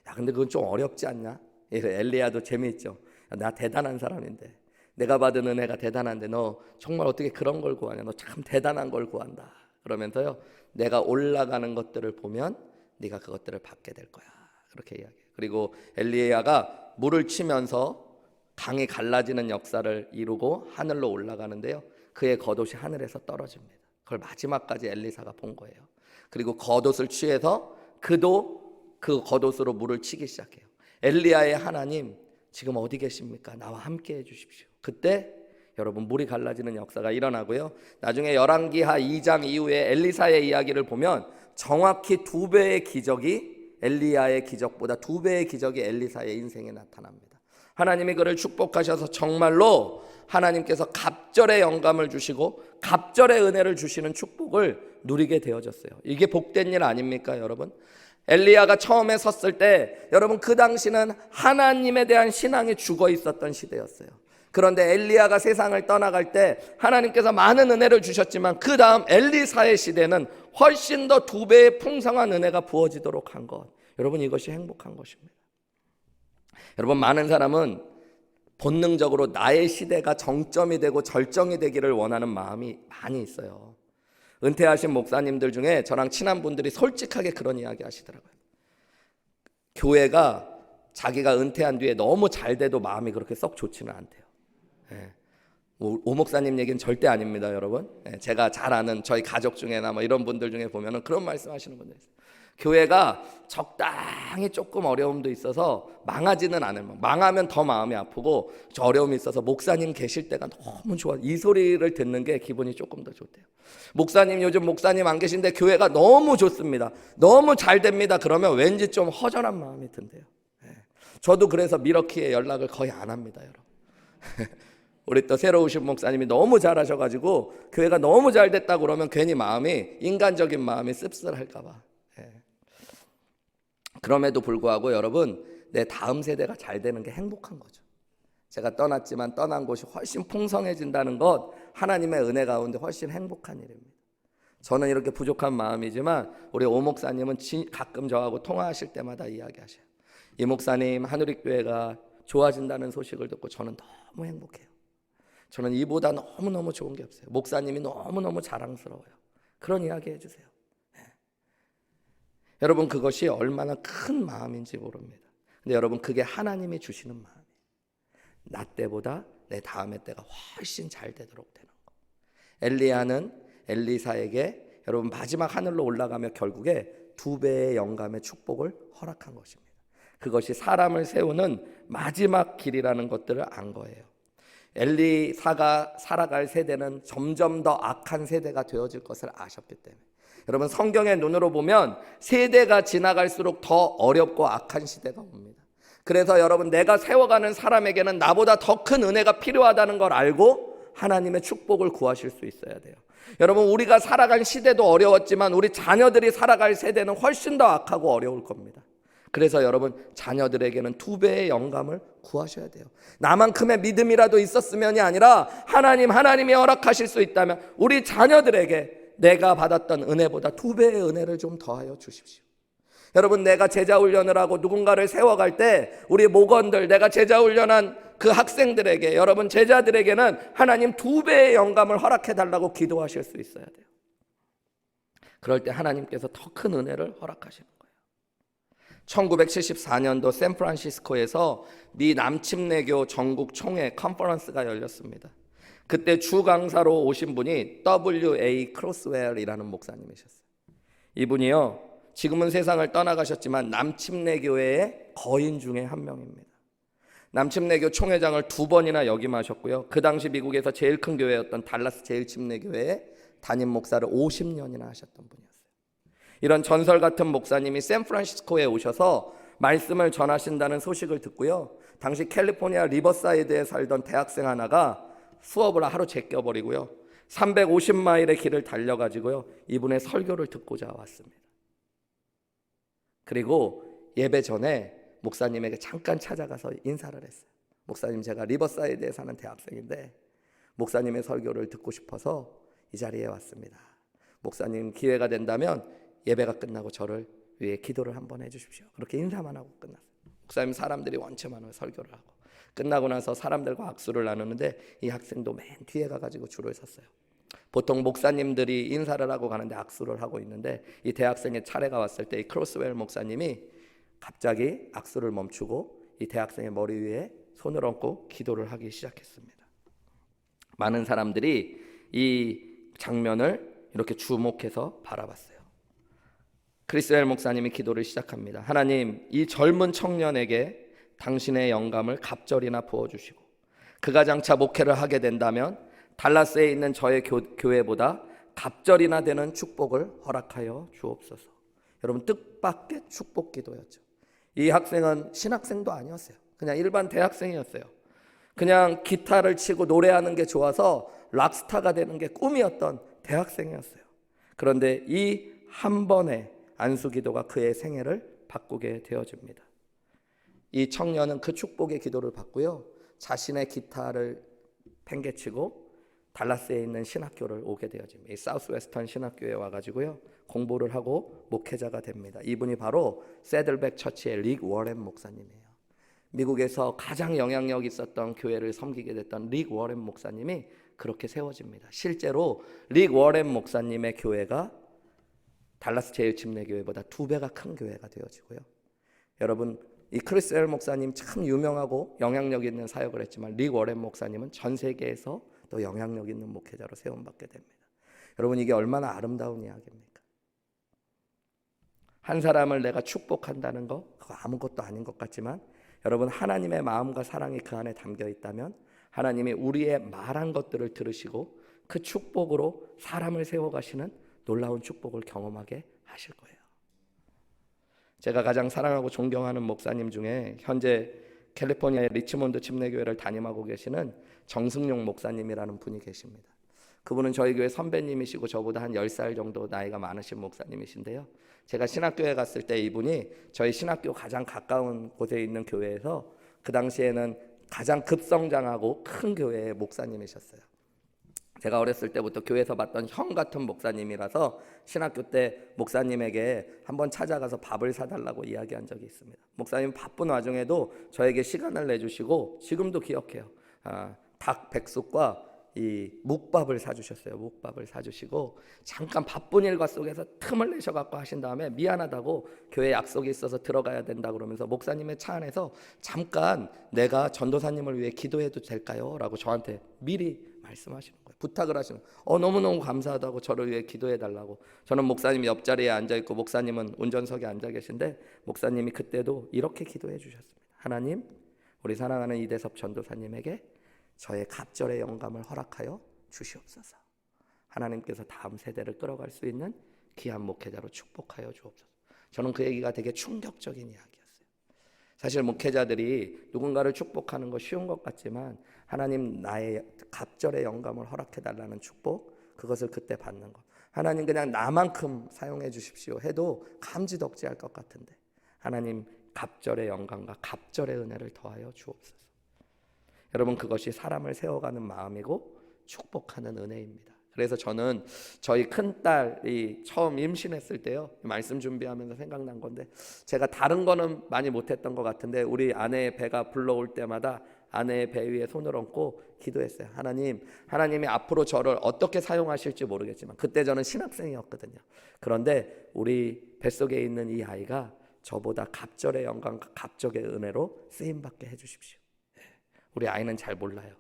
야 근데 그건 좀 어렵지 않냐? 엘리야도 재미있죠. 야, 나 대단한 사람인데 내가 받은 은혜가 대단한데 너 정말 어떻게 그런 걸 구하냐? 너 참 대단한 걸 구한다. 그러면서요 내가 올라가는 것들을 보면 네가 그것들을 받게 될 거야. 그렇게 이야기해요. 그리고 엘리야가 물을 치면서 강이 갈라지는 역사를 이루고 하늘로 올라가는데요. 그의 겉옷이 하늘에서 떨어집니다. 그걸 마지막까지 엘리사가 본 거예요. 그리고 겉옷을 취해서 그도 그 겉옷으로 물을 치기 시작해요. 엘리야의 하나님 지금 어디 계십니까? 나와 함께 해주십시오. 그때 여러분 물이 갈라지는 역사가 일어나고요. 나중에 열왕기하 2장 이후에 엘리사의 이야기를 보면 정확히 2배의 기적이 엘리야의 기적보다 2배의 기적이 엘리사의 인생에 나타납니다. 하나님이 그를 축복하셔서 정말로 하나님께서 갑절의 영감을 주시고 갑절의 은혜를 주시는 축복을 누리게 되어졌어요. 이게 복된 일 아닙니까, 여러분? 엘리야가 처음에 섰을 때 여러분 그 당시는 하나님에 대한 신앙이 죽어 있었던 시대였어요. 그런데 엘리야가 세상을 떠나갈 때 하나님께서 많은 은혜를 주셨지만 그 다음 엘리사의 시대는 훨씬 더 2배의 풍성한 은혜가 부어지도록 한 것. 여러분 이것이 행복한 것입니다. 여러분 많은 사람은 본능적으로 나의 시대가 정점이 되고 절정이 되기를 원하는 마음이 많이 있어요. 은퇴하신 목사님들 중에 저랑 친한 분들이 솔직하게 그런 이야기 하시더라고요. 교회가 자기가 은퇴한 뒤에 너무 잘 돼도 마음이 그렇게 썩 좋지는 않대요. 오 목사님 얘기는 절대 아닙니다, 여러분. 제가 잘 아는 저희 가족 중에나 뭐 이런 분들 중에 보면은 그런 말씀하시는 분들 있어요. 교회가 적당히 조금 어려움도 있어서 망하지는 않으면, 망하면 더 마음이 아프고 저 어려움이 있어서 목사님 계실 때가 너무 좋아. 이 소리를 듣는 게 기분이 조금 더 좋대요. 목사님 요즘 목사님 안 계신데 교회가 너무 좋습니다. 너무 잘 됩니다. 그러면 왠지 좀 허전한 마음이 든대요. 저도 그래서 미러키에 연락을 거의 안 합니다, 여러분. 우리 또 새로 오신 목사님이 너무 잘하셔가지고 교회가 너무 잘 됐다 그러면 괜히 마음이 인간적인 마음이 씁쓸할까 봐. 그럼에도 불구하고 여러분 내 다음 세대가 잘 되는 게 행복한 거죠. 제가 떠났지만 떠난 곳이 훨씬 풍성해진다는 것, 하나님의 은혜 가운데 훨씬 행복한 일입니다. 저는 이렇게 부족한 마음이지만 우리 오 목사님은 가끔 저하고 통화하실 때마다 이야기하셔요. 이 목사님 하누리교회가 좋아진다는 소식을 듣고 저는 너무 행복해요. 저는 이보다 너무너무 좋은 게 없어요. 목사님이 너무너무 자랑스러워요. 그런 이야기 해주세요. 여러분 그것이 얼마나 큰 마음인지 모릅니다. 근데 여러분 그게 하나님이 주시는 마음이에요. 나 때보다 내 다음의 때가 훨씬 잘 되도록 되는 거. 엘리야는 엘리사에게 여러분 마지막 하늘로 올라가며 결국에 2배의 영감의 축복을 허락한 것입니다. 그것이 사람을 세우는 마지막 길이라는 것들을 안 거예요. 엘리사가 살아갈 세대는 점점 더 악한 세대가 되어질 것을 아셨기 때문에 여러분 성경의 눈으로 보면 세대가 지나갈수록 더 어렵고 악한 시대가 옵니다. 그래서 여러분 내가 세워가는 사람에게는 나보다 더 큰 은혜가 필요하다는 걸 알고 하나님의 축복을 구하실 수 있어야 돼요. 여러분 우리가 살아갈 시대도 어려웠지만 우리 자녀들이 살아갈 세대는 훨씬 더 악하고 어려울 겁니다. 그래서 여러분 자녀들에게는 2배의 영감을 구하셔야 돼요. 나만큼의 믿음이라도 있었으면이 아니라 하나님이 허락하실 수 있다면 우리 자녀들에게 내가 받았던 은혜보다 2배의 은혜를 좀 더하여 주십시오. 여러분 내가 제자훈련을 하고 누군가를 세워갈 때 우리 목원들, 내가 제자훈련한 그 학생들에게, 여러분 제자들에게는 하나님 2배의 영감을 허락해달라고 기도하실 수 있어야 돼요. 그럴 때 하나님께서 더 큰 은혜를 허락하시는 거예요. 1974년도 샌프란시스코에서 미 남침내교 전국 총회 컨퍼런스가 열렸습니다. 그때 주 강사로 오신 분이 W.A. 크로스웰이라는 목사님이셨어요. 이분이요 지금은 세상을 떠나가셨지만 남침내교회의 거인 중에 한 명입니다. 남침내교 총회장을 2번이나 역임하셨고요. 그 당시 미국에서 제일 큰 교회였던 달라스 제일침내교회의 담임 목사를 50년이나 하셨던 분이었어요. 이런 전설 같은 목사님이 샌프란시스코에 오셔서 말씀을 전하신다는 소식을 듣고요. 당시 캘리포니아 리버사이드에 살던 대학생 하나가 수업을 하루 제껴버리고요. 350마일의 길을 달려가지고요. 이분의 설교를 듣고자 왔습니다. 그리고 예배 전에 목사님에게 잠깐 찾아가서 인사를 했어요. 목사님 제가 리버사이드에 사는 대학생인데 목사님의 설교를 듣고 싶어서 이 자리에 왔습니다. 목사님 기회가 된다면 예배가 끝나고 저를 위해 기도를 한번 해주십시오. 그렇게 인사만 하고 끝났어요. 목사님 사람들이 원체 많아요. 설교를 하고 끝나고 나서 사람들과 악수를 나누는데 이 학생도 맨 뒤에 가가지고 줄을 섰어요. 보통 목사님들이 인사를 하고 가는데 악수를 하고 있는데 이 대학생의 차례가 왔을 때 이 크로스웰 목사님이 갑자기 악수를 멈추고 이 대학생의 머리 위에 손을 얹고 기도를 하기 시작했습니다. 많은 사람들이 이 장면을 이렇게 주목해서 바라봤어요. 크리스웰 목사님이 기도를 시작합니다. 하나님, 이 젊은 청년에게 당신의 영감을 갑절이나 부어주시고 그 가장차 목회를 하게 된다면 달라스에 있는 저의 교회보다 갑절이나 되는 축복을 허락하여 주옵소서. 여러분, 뜻밖의 축복 기도였죠. 이 학생은 신학생도 아니었어요. 그냥 일반 대학생이었어요. 그냥 기타를 치고 노래하는 게 좋아서 락스타가 되는 게 꿈이었던 대학생이었어요. 그런데 이 한 번의 안수기도가 그의 생애를 바꾸게 되어집니다. 이 청년은 그 축복의 기도를 받고요, 자신의 기타를 팽개치고 달라스에 있는 신학교를 오게 되어집니다. 이 사우스웨스턴 신학교에 와가지고요, 공부를 하고 목회자가 됩니다. 이분이 바로 세들백 처치의 릭 워렌 목사님이에요. 미국에서 가장 영향력 있었던 교회를 섬기게 됐던 릭 워렌 목사님이 그렇게 세워집니다. 실제로 릭 워렌 목사님의 교회가 달라스 제일침례교회보다 2배가 큰 교회가 되어지고요. 여러분, 이 크리스 목사님 참 유명하고 영향력 있는 사역을 했지만 릭 워렌 목사님은 전 세계에서 또 영향력 있는 목회자로 세움받게 됩니다. 여러분, 이게 얼마나 아름다운 이야기입니까? 한 사람을 내가 축복한다는 거, 그거 아무것도 아닌 것 같지만 여러분, 하나님의 마음과 사랑이 그 안에 담겨 있다면 하나님이 우리의 말한 것들을 들으시고 그 축복으로 사람을 세워가시는 놀라운 축복을 경험하게 하실 거예요. 제가 가장 사랑하고 존경하는 목사님 중에 현재 캘리포니아의 리치몬드 침례교회를 담임하고 계시는 정승용 목사님이라는 분이 계십니다. 그분은 저희 교회 선배님이시고 저보다 한 10살 정도 나이가 많으신 목사님이신데요, 제가 신학교에 갔을 때 이분이 저희 신학교 가장 가까운 곳에 있는 교회에서 그 당시에는 가장 급성장하고 큰 교회의 목사님이셨어요. 제가 어렸을 때부터 교회에서 봤던 형 같은 목사님이라서 신학교 때 목사님에게 한번 찾아가서 밥을 사달라고 이야기한 적이 있습니다. 목사님 바쁜 와중에도 저에게 시간을 내주시고, 지금도 기억해요. 닭 백숙과 이 묵밥을 사주셨어요. 묵밥을 사주시고 잠깐 바쁜 일과 속에서 틈을 내셔갖고 하신 다음에 미안하다고 교회 약속이 있어서 들어가야 된다 그러면서 목사님의 차 안에서 잠깐 내가 전도사님을 위해 기도해도 될까요? 라고 저한테 미리 말씀하시는 거예요. 부탁을 하시는 거예요. 너무너무 감사하다고 저를 위해 기도해 달라고. 저는 목사님 옆자리에 앉아있고 목사님은 운전석에 앉아 계신데 목사님이 그때도 이렇게 기도해 주셨습니다. 하나님, 우리 사랑하는 이대섭 전도사님에게 저의 갑절의 영감을 허락하여 주시옵소서. 하나님께서 다음 세대를 끌어갈 수 있는 귀한 목회자로 축복하여 주옵소서. 저는 그 얘기가 되게 충격적인 이야기였어요. 사실 목회자들이 누군가를 축복하는 거 쉬운 것 같지만 하나님 나의 갑절의 영감을 허락해달라는 축복, 그것을 그때 받는 것. 하나님 그냥 나만큼 사용해 주십시오 해도 감지덕지할 것 같은데 하나님 갑절의 영감과 갑절의 은혜를 더하여 주옵소서. 여러분, 그것이 사람을 세워가는 마음이고 축복하는 은혜입니다. 그래서 저는 저희 큰딸이 처음 임신했을 때요, 말씀 준비하면서 생각난 건데, 제가 다른 거는 많이 못했던 것 같은데 우리 아내의 배가 불러올 때마다 아내의 배 위에 손을 얹고 기도했어요. 하나님이 앞으로 저를 어떻게 사용하실지 모르겠지만, 그때 저는 신학생이었거든요. 그런데 우리 뱃속에 있는 이 아이가 저보다 갑절의 영광과 갑절의 은혜로 쓰임받게 해주십시오. 우리 아이는 잘 몰라요.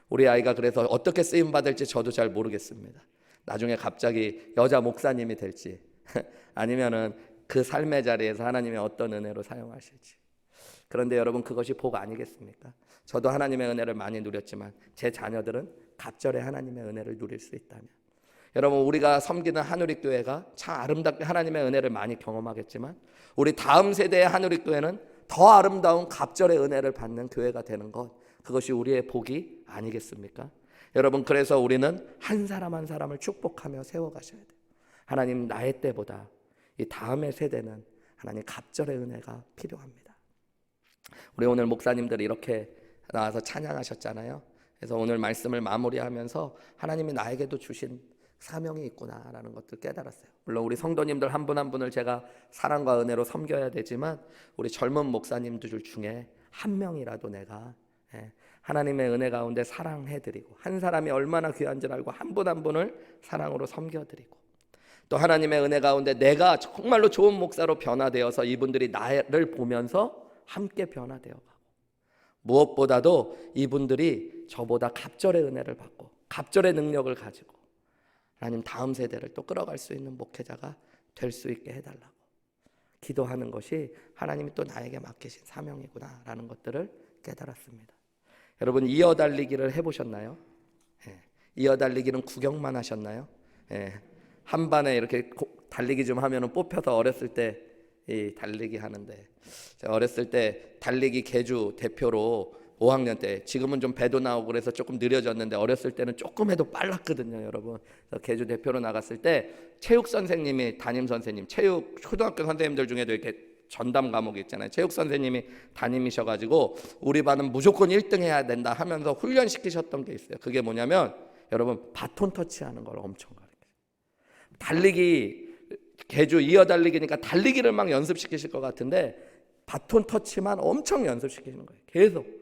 우리 아이가 그래서 어떻게 쓰임 받을지 저도 잘 모르겠습니다. 나중에 갑자기 여자 목사님이 될지 아니면은 그 삶의 자리에서 하나님이 어떤 은혜로 사용하실지. 그런데 여러분, 그것이 복 아니겠습니까? 저도 하나님의 은혜를 많이 누렸지만 제 자녀들은 갑절의 하나님의 은혜를 누릴 수 있다면, 여러분, 우리가 섬기는 한우리교회가 참 아름답게 하나님의 은혜를 많이 경험하겠지만 우리 다음 세대의 한우리교회는 더 아름다운 갑절의 은혜를 받는 교회가 되는 것, 그것이 우리의 복이 아니겠습니까? 여러분, 그래서 우리는 한 사람 한 사람을 축복하며 세워가셔야 돼요. 하나님, 나의 때보다 이 다음의 세대는 하나님 갑절의 은혜가 필요합니다. 우리 오늘 목사님들이 이렇게 나와서 찬양하셨잖아요. 그래서 오늘 말씀을 마무리하면서 하나님이 나에게도 주신 사명이 있구나라는 것들 깨달았어요. 물론 우리 성도님들 한 분 한 분을 제가 사랑과 은혜로 섬겨야 되지만 우리 젊은 목사님들 중에 한 명이라도 내가 하나님의 은혜 가운데 사랑해드리고, 한 사람이 얼마나 귀한 줄 알고 한 분 한 분을 사랑으로 섬겨드리고, 또 하나님의 은혜 가운데 내가 정말로 좋은 목사로 변화되어서 이분들이 나를 보면서 함께 변화되어가고, 무엇보다도 이분들이 저보다 갑절의 은혜를 받고 갑절의 능력을 가지고 하나님 다음 세대를 또 끌어갈 수 있는 목회자가 될 수 있게 해달라고 기도하는 것이 하나님이 또 나에게 맡기신 사명이구나라는 것들을 깨달았습니다. 여러분 이어달리기를 해보셨나요? 이어달리기는 구경만 하셨나요? 한 반에 이렇게 달리기 좀 하면은 뽑혀서 어렸을 때 이 달리기 하는데, 제가 어렸을 때 달리기 계주 대표로 5학년 때, 지금은 좀 배도 나오고 그래서 조금 느려졌는데 어렸을 때는 조금 해도 빨랐거든요, 여러분. 그래서 계주 대표로 나갔을 때 체육 선생님이, 담임 선생님, 체육 초등학교 선생님들 중에도 이렇게 전담 과목이 있잖아요. 체육 선생님이 담임이셔가지고 우리 반은 무조건 1등 해야 된다 하면서 훈련시키셨던 게 있어요. 그게 뭐냐면 여러분 바톤 터치하는 걸 엄청 가르쳐요. 달리기 계주 이어달리기니까 달리기를 막 연습시키실 것 같은데 바톤 터치만 엄청 연습시키는 거예요. 계속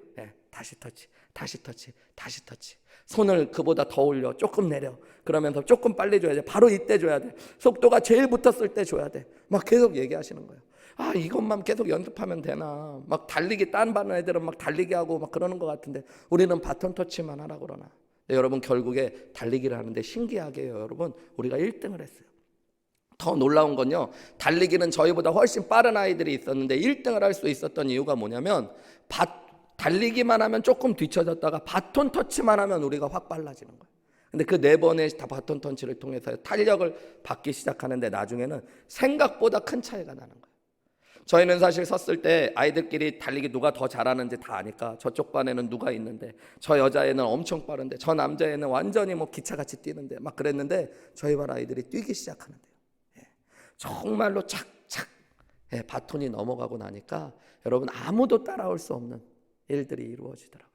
다시 터치, 다시 터치, 다시 터치. 손을 그보다 더 올려, 조금 내려. 그러면서 조금 빨리 줘야 돼. 바로 이때 줘야 돼. 속도가 제일 붙었을 때 줘야 돼. 막 계속 얘기하시는 거예요. 아, 이것만 계속 연습하면 되나? 막 달리기, 딴 반 애들은 막 달리기 하고 막 그러는 것 같은데 우리는 바톤 터치만 하라 그러나? 네, 여러분 결국에 달리기를 하는데 신기하게요, 여러분 우리가 1등을 했어요. 더 놀라운 건요, 달리기는 저희보다 훨씬 빠른 아이들이 있었는데 1등을 할 수 있었던 이유가 뭐냐면 달리기만 하면 조금 뒤쳐졌다가 바톤 터치만 하면 우리가 확 빨라지는 거예요. 근데 그 4번의 다 바톤 터치를 통해서 탄력을 받기 시작하는데 나중에는 생각보다 큰 차이가 나는 거예요. 저희는 사실 섰을 때 아이들끼리 달리기 누가 더 잘하는지 다 아니까 저쪽 반에는 누가 있는데 저 여자애는 엄청 빠른데 저 남자애는 완전히 뭐 기차같이 뛰는데 막 그랬는데 저희 반 아이들이 뛰기 시작하는데요. 정말로 착착 바톤이 넘어가고 나니까 여러분 아무도 따라올 수 없는 일들이 이루어지더라고요.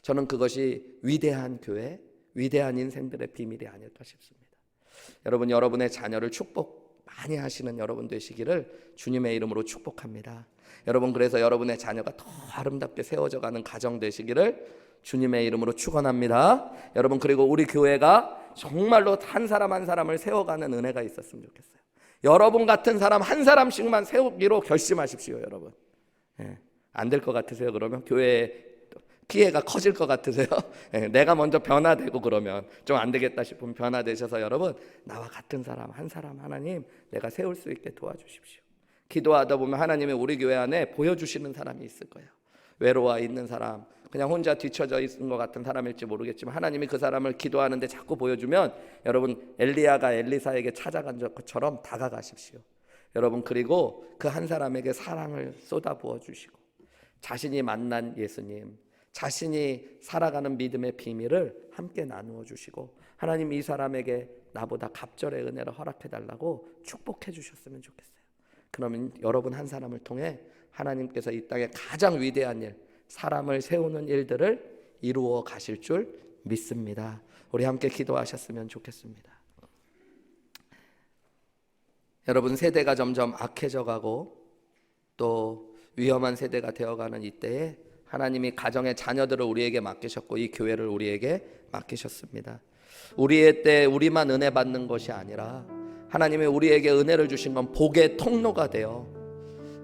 저는 그것이 위대한 교회, 위대한 인생들의 비밀이 아닐까 싶습니다. 여러분, 여러분의 자녀를 축복 많이 하시는 여러분 되시기를 주님의 이름으로 축복합니다. 여러분, 그래서 여러분의 자녀가 더 아름답게 세워져가는 가정 되시기를 주님의 이름으로 축원합니다. 여러분, 그리고 우리 교회가 정말로 한 사람 한 사람을 세워가는 은혜가 있었으면 좋겠어요. 여러분 같은 사람 한 사람씩만 세우기로 결심하십시오, 여러분. 안 될 것 같으세요? 그러면 교회에 피해가 커질 것 같으세요? 내가 먼저 변화되고 그러면 좀 안 되겠다 싶으면 변화되셔서 여러분 나와 같은 사람 한 사람 하나님 내가 세울 수 있게 도와주십시오. 기도하다 보면 하나님이 우리 교회 안에 보여주시는 사람이 있을 거예요. 외로워 있는 사람, 그냥 혼자 뒤처져 있는 것 같은 사람일지 모르겠지만 하나님이 그 사람을 기도하는데 자꾸 보여주면 여러분 엘리야가 엘리사에게 찾아간 것처럼 다가가십시오. 여러분, 그리고 그 한 사람에게 사랑을 쏟아부어 주시고 자신이 만난 예수님, 자신이 살아가는 믿음의 비밀을 함께 나누어 주시고 하나님 이 사람에게 나보다 갑절의 은혜를 허락해 달라고 축복해 주셨으면 좋겠어요. 그러면 여러분 한 사람을 통해 하나님께서 이 땅에 가장 위대한 일, 사람을 세우는 일들을 이루어 가실 줄 믿습니다. 우리 함께 기도하셨으면 좋겠습니다. 여러분, 세대가 점점 악해져 가고 또 위험한 세대가 되어가는 이때에 하나님이 가정의 자녀들을 우리에게 맡기셨고 이 교회를 우리에게 맡기셨습니다. 우리의 때 우리만 은혜 받는 것이 아니라 하나님이 우리에게 은혜를 주신 건 복의 통로가 되어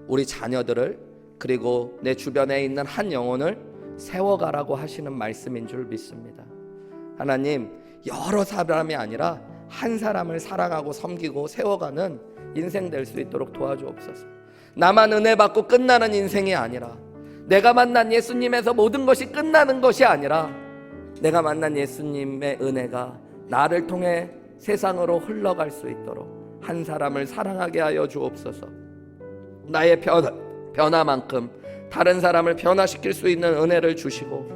우리 자녀들을 그리고 내 주변에 있는 한 영혼을 세워가라고 하시는 말씀인 줄 믿습니다. 하나님, 여러 사람이 아니라 한 사람을 사랑하고 섬기고 세워가는 인생 될 수 있도록 도와주옵소서. 나만 은혜 받고 끝나는 인생이 아니라 내가 만난 예수님에서 모든 것이 끝나는 것이 아니라 내가 만난 예수님의 은혜가 나를 통해 세상으로 흘러갈 수 있도록 한 사람을 사랑하게 하여 주옵소서. 나의 변화만큼 다른 사람을 변화시킬 수 있는 은혜를 주시고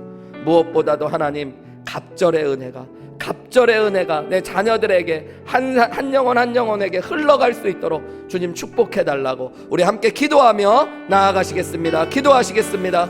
무엇보다도 하나님 갑절의 은혜가 내 자녀들에게 한 영혼 한 영혼에게 흘러갈 수 있도록 주님 축복해 달라고 우리 함께 기도하며 나아가시겠습니다. 기도하시겠습니다.